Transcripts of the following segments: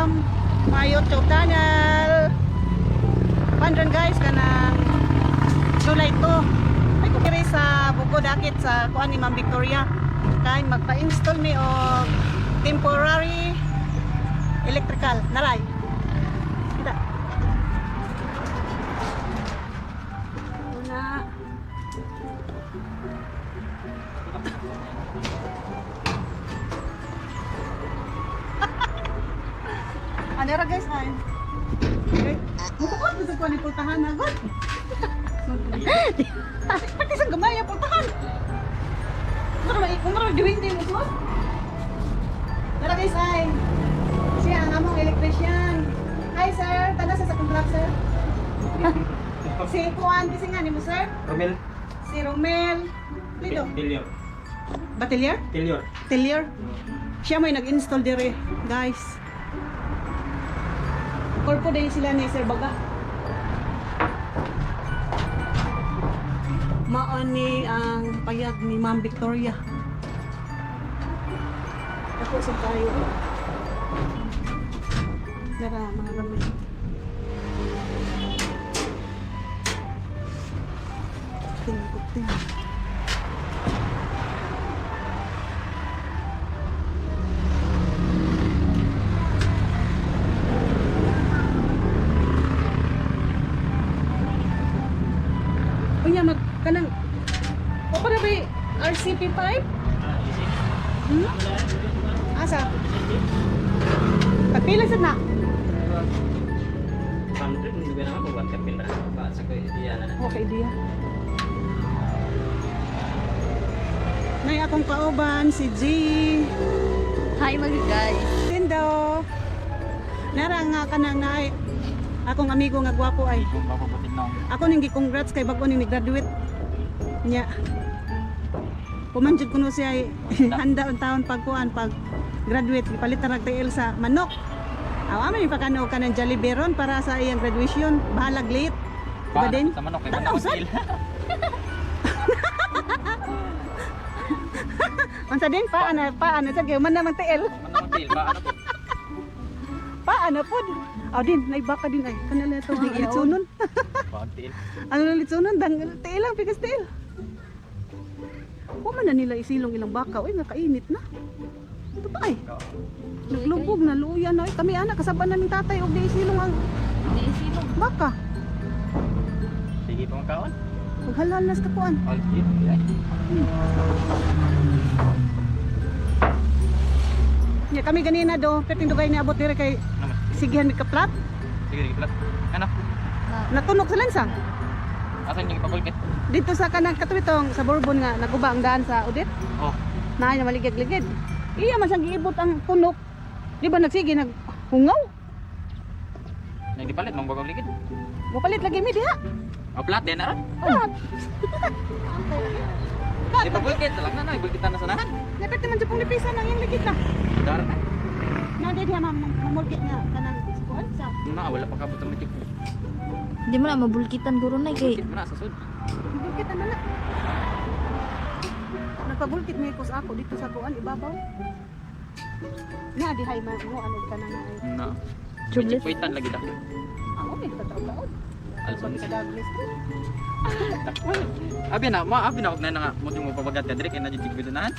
welcome my YouTube channel. Pandron guys kanang July 2. Ay ko diri sa Bukod Akit sa kuan ni Ma'am Victoria. Kay magpa-install mi og temporary electrical naray. Kita. Una. Ano ra guys ay? Okay. Mukha ko sa kuan ni pultahan na gud. Pati sa gamay ang pultahan. Kumara doing din mo. Tara guys ay. Siya ang among electrician. Hi sir, taga sa contract sir. Si kuan kasi nga nimo sir? Romel. Si Romel. Lido. Tilior. Batelier? Tilior. Telier. Siya may nag-install dire, guys. Korpo din sila ni Sir Baga. Maon ni ang payag ni Ma'am Victoria. Ako sa tayo. Dara mga gamit. Tingnan. Unya kanang o para ba RCP5? Hmm? Asa? Pagpila sad na? Sampai juga nama buat kepindah. Pak sakit dia na. Okay dia. May akong kauban si G. Hi mga guys. Tindo. Nara nga kanang naay akong amigo nga gwapo ay. Kung papaputin na. Ako ning gi-congrats kay bag-o ning graduate nya. Pumanjud kuno siya ay handa ang taon pagkuan pag graduate ipalit ra TL sa manok. Awa man ipakano ka ng Jolliberon para sa iyang graduation. Bahalag late. Diba din? Sa manok. Tanaw sad. Unsa din paano sa gyud man naman TL. Manok til ba ano to? Paano pod? Aw din naibaka din ay kanala to ang litsunon. Patil. Ano na litsunon dang TL lang pikas TL. Kuman na nila isilong ilang baka. Uy, nakainit na. Ito pa ay. Naglubog na, luya na. Kami anak, kasaban na ng tatay. Huwag na isilong ang Naisilong. baka. Sige pa magkaon. Maghalal na sa tapuan. All clear. Ya, kami ganina do. Peting dugay ni abot dire kay Naman. sigihan mi kaplat. Sige plat. Ano? Natunog sa lansang. Asan yung ipapulkit? Dito sa kanang katuwitong sa Bourbon nga naguba ang daan sa Udit. Oh. Naay na maligid-ligid. Iya man siyang giibot ang tunok. Di ba nagsige naghungaw? Nang dipalit mong bagong ligid. Mupalit lagi mi diha. O plat din na. Plat. Di papulkit lang na ibulkitan na sanahan. Dapat naman sa lipisan ang yung ligid na. Dar na. Nadi diha mamulkit nga kanang kuan sa. Na wala pa kabutang mitik. Di mo na mabulkitan guro na kay. Bulkit mo na sa sud. Bulkit na na. Nagpabulkit mi kus ako dito sa kuan ibabaw. Na di hay mo ano ka na ay. Na. Chublis. Checkpointan lagi dah. Ako may tataw-taon. Alson. Sa Douglas. Abi na og na nga mo yung mapabagat ka dire kay na jig bidunahan.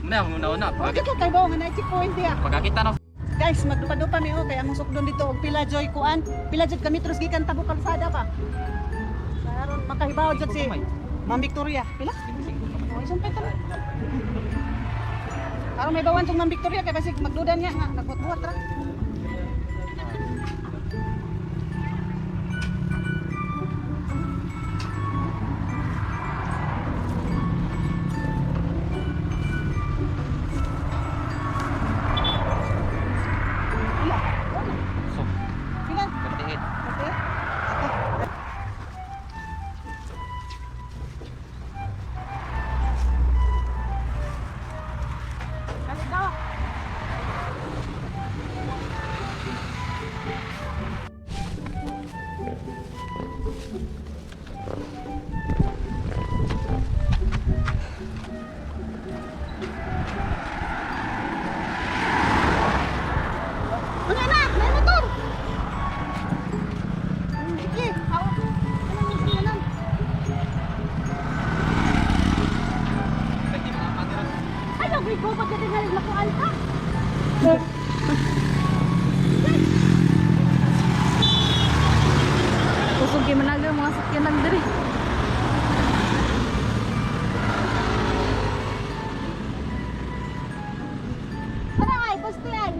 Muna. Okay ka kay bawo nga na checkpoint diha. Pagkakita na Guys, magdupa-dupa mi kay among sukdon dito og pila joy kuan. Pila jud kami terus gikan tabo kalsada pa. Karon makahibaw jud si Ma'am Victoria. Pila? Oh, isang petal. Karon may bawan tong Ma'am Victoria kay basig magdudan niya nga nagbuhat ra. so Pila? 38. Okay. Balik daw. Kusog kay managa mga sakyanan diri. Tara ay, gusto yan.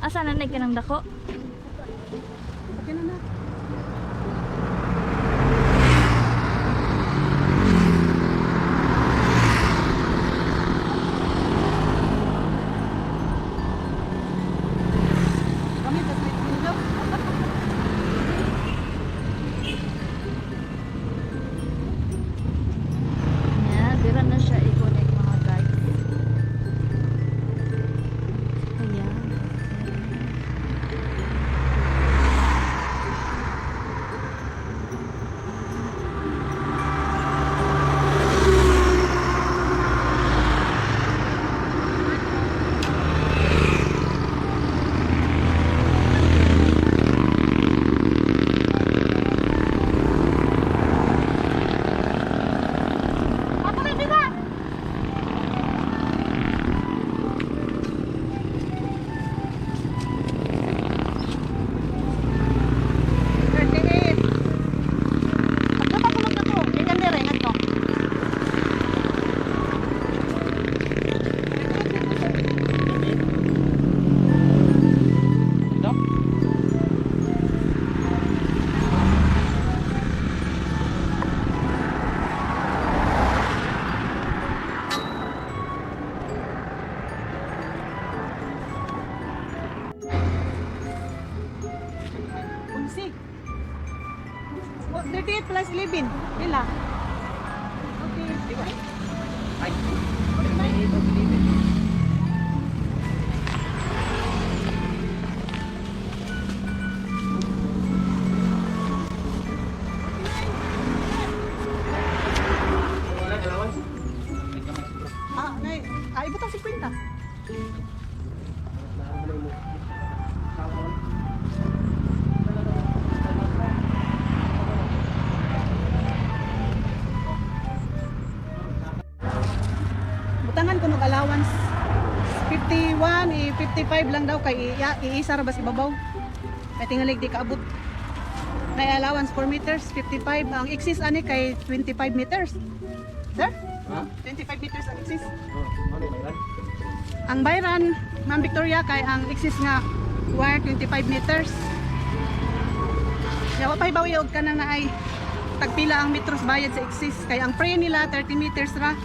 Asa na ka ng dako? Okay na na. Kami tas may window. Yeah, dira na siya i-connect mga guys. Ayan. Ako na dira. Ito? Unsi. 38 plus 11. Pila? Okay. Ay. Wala dalawan. Nay. Ibutang 50. Butangan ko ng allowance. 51, 55 lang daw kay iisa ra bas ibabaw. Kay tingalig di kaabot. May allowance 4 meters, 55. Ang exist ani kay 25 meters. Sir? Ha? 25 meters ang exist. Oh, ano ba yan? Ang bayran, Ma'am Victoria, kay ang exist nga wire 25 meters. Yawa pa ibaw og kanang naay tagpila ang metros bayad sa exist. Kay ang pre nila 30 meters ra.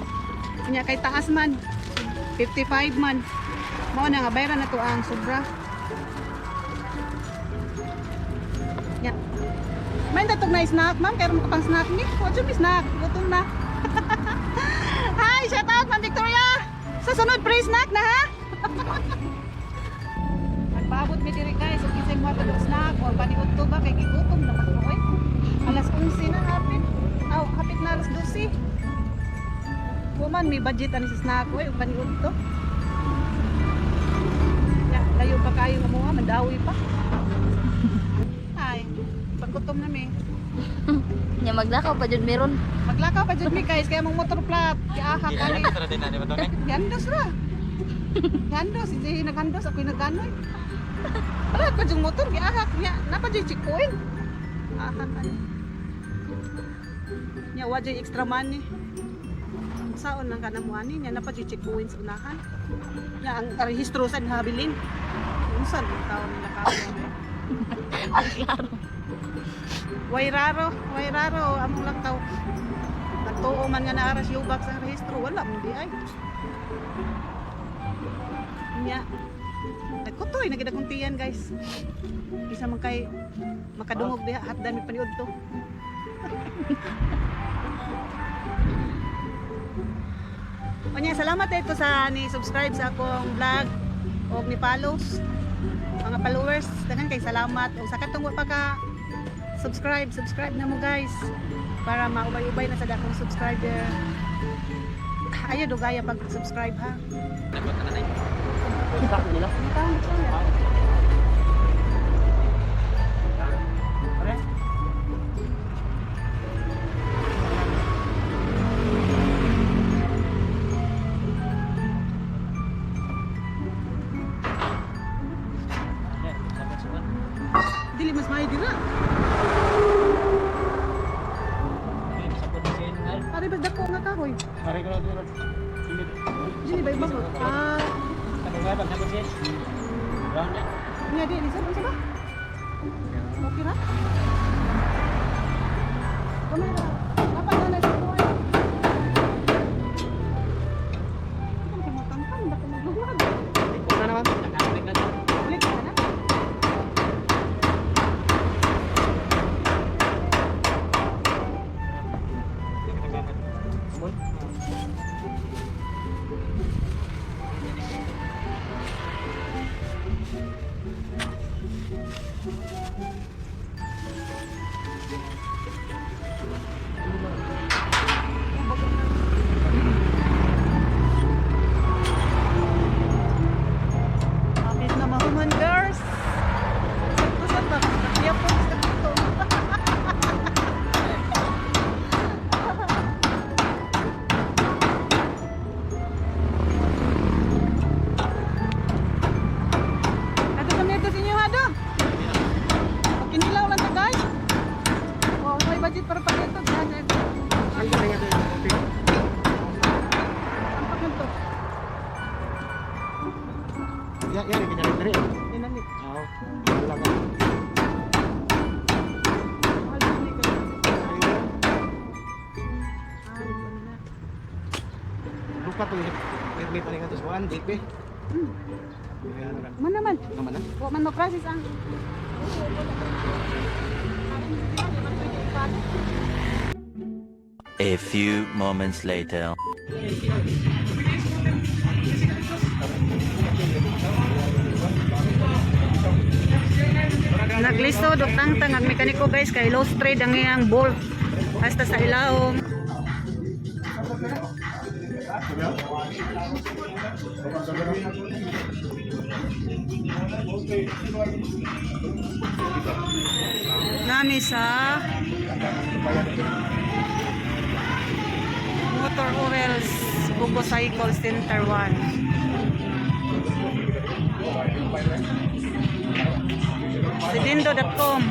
Kanya kay taas man 55 man. Mao na nga bayran na to ang sobra. Ya. May datog na snack, ma'am. Kaya mo pang snack ni. What yung snack? Gutom na. Hi, shout out Ma'am Victoria. Sa sunod pre snack na ha. Nagpaabot mi diri guys, ug kisay mo tug snack or paniud to ba kay gigutom na ko oy. Alas 11 na hapit. Hapit na alas 12. Kuman may budget ani sa snack oy, ug paniud to. Ya, layo pa kayo nga mo mandawi pa. Ay, paggutom na mi. Nya maglakaw pa jud meron. Maglakaw pa jud mi guys kaya mong motor plat, giahak Yan, ani. yan, tara din na, di ba, Tony? Gandos ra. Gandos, si naggandos ako naganoy. Wala pa jung motor giahak niya, napa jud checkpoint. Ahak ani. Nya wa jud extra money. Saon lang kana mo ani, nya napa jud checkpoint sa unahan. Nya ang rehistro sa habilin. Unsan ang taon nila kaon. Klaro. Wayraro, among lang taw. Nagtuo man nga naaras yubak sa rehistro, wala mo di ay. Nya, nagkutoy, nagidakong tiyan guys. Isa man kay makadungog diha, hatdan mi paniud to. Onya, salamat ito sa ni subscribe sa akong vlog o ni follows. Mga followers, daghan kay salamat. O sa katong wa pa ka subscribe na mo guys para maubay-ubay na sa dakong subscriber. Ayo dugaya pag-subscribe ha. Dapat ka na tayo. Start nila. Pare. Dili mas may dira. Ari ba dako nga kahoy? Dili ba ibang? Ah, nya di sa ba? Okay ra? Kamera. Apa na sa kuha? Kita mo tangkang dako magluwag. Balik ka na. Kapit na mahuman, girls. Tusan ba? Iya po sa dito. Ato kami ito sa inyo, Hado. Pakinilaw lang to, guys. Wow, may budget para pa dito. Ang pagkanto. Ya, ya, kita dari. Dinamit. Oh. Mahal din ni ko. Lupa tuh ini. May paling atas bukan DP. Man naman. Naman na. Wa man ma-process ang. A few moments later. Naglisto dok tangtang ang mekaniko guys kay low trade ang iyang bolt hasta sa ilawom. Nami sa Motor Oils Buko Cycle Center 1. Sidindo.com.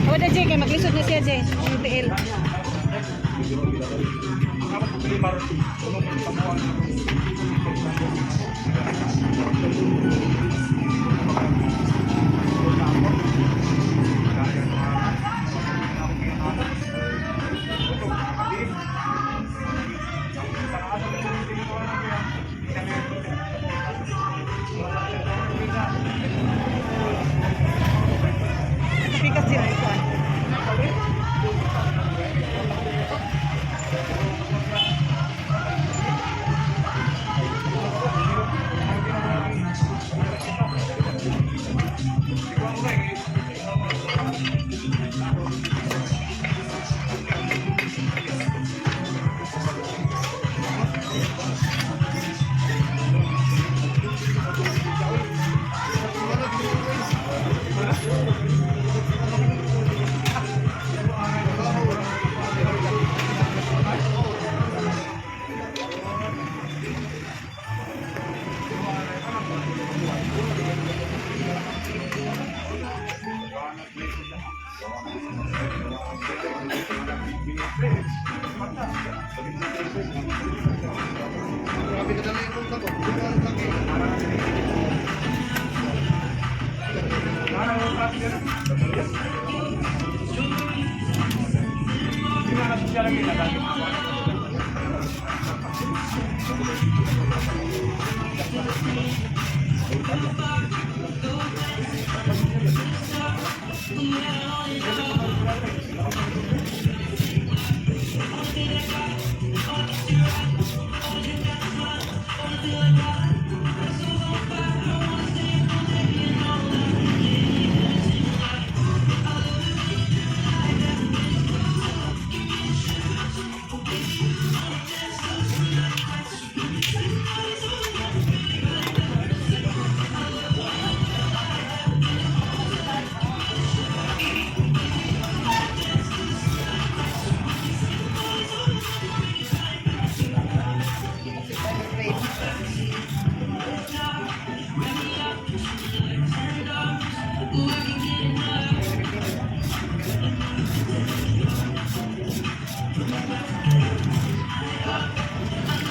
O da Jay, kay maglisod na siya Jay, yung TL. Pikas din ay kuan.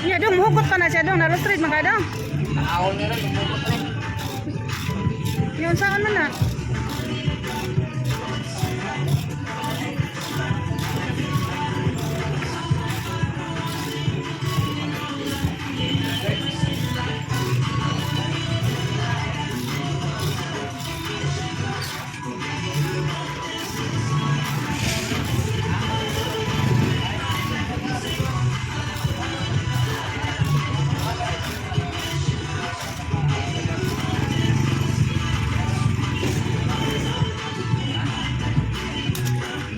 Ya dong, hugot pa na siya dong, nalos street mga dong. Ahon nga rin. Yun saan man na?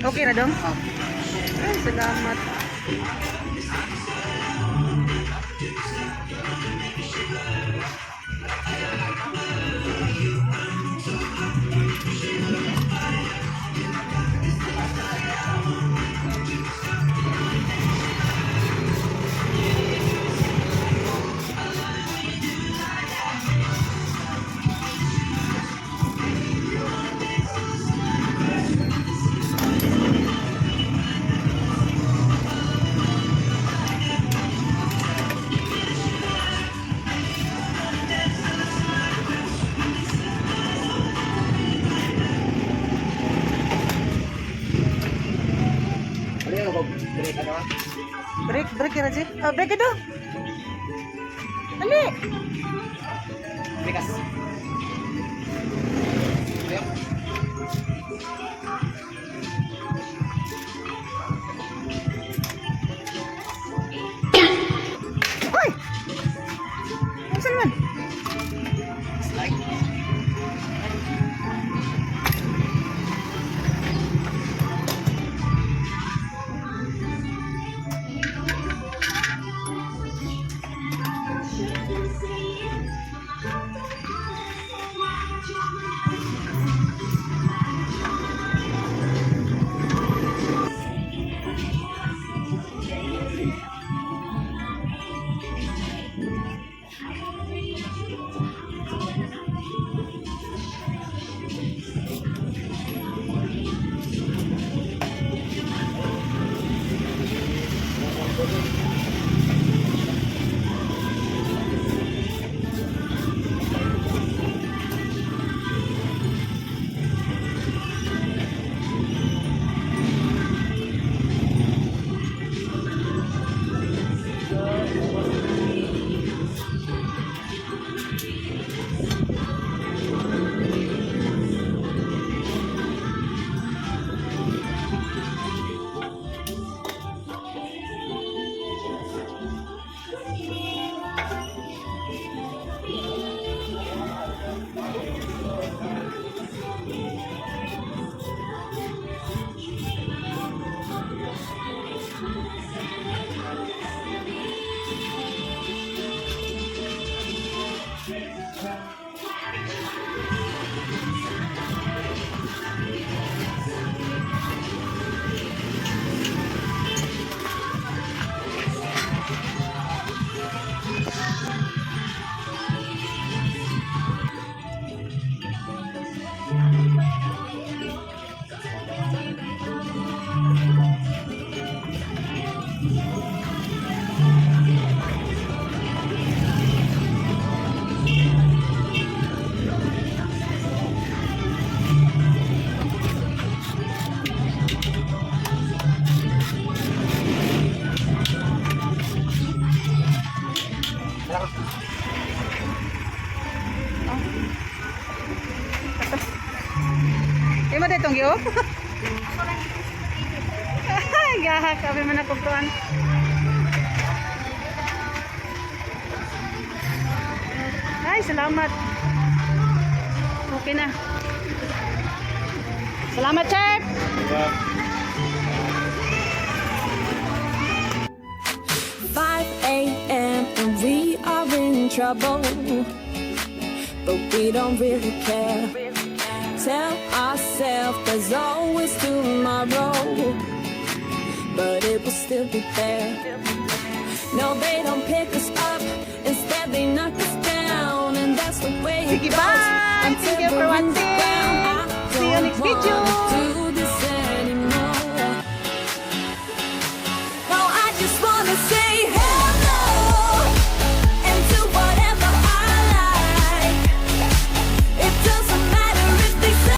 Okay na dong? Ay, salamat. Ano yung mag-break ka naman? Break ya Raji. Oh, break itu. Ali. Bigas. Ayo. Oi. Saan man? Slide. Imo ditong giyo? Ay, gahak kami man akong tuan. Ay, salamat. Okay na. Salamat, Chef. 5 a.m. and we are in trouble, but we don't really care. Tell ourselves there's always tomorrow, but it will still be there. No, they don't pick us up, instead they knock us down, and that's the way it Sige, goes bye. until Thank you for we're in the watching. ground. I See you don't next video. want to